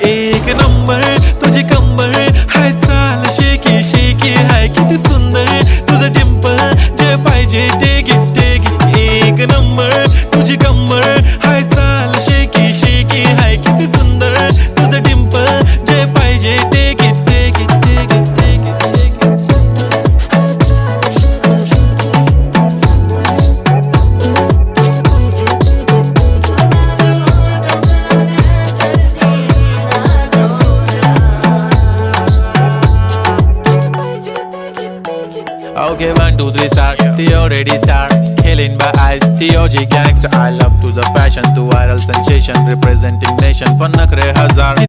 एक नंबर तुझी कंबर हाय, चाल शेकी शेकी हाय, किती सुंदर तुझं डिंपल, जे पाहिजे ते घे ते घे. एक नंबर तुझी कंबर हाय, चाल शेकी शेकी हाय, किती सुंदर तुझं डिंपल, जे पाहिजे ते घे ते घे ते घे ते घे. Okay, 1, 2, 3 start. The already start. Killing by eyes. The OG gangster. I love to the passion, to viral sensation, representing nation. पण नखरे हजार.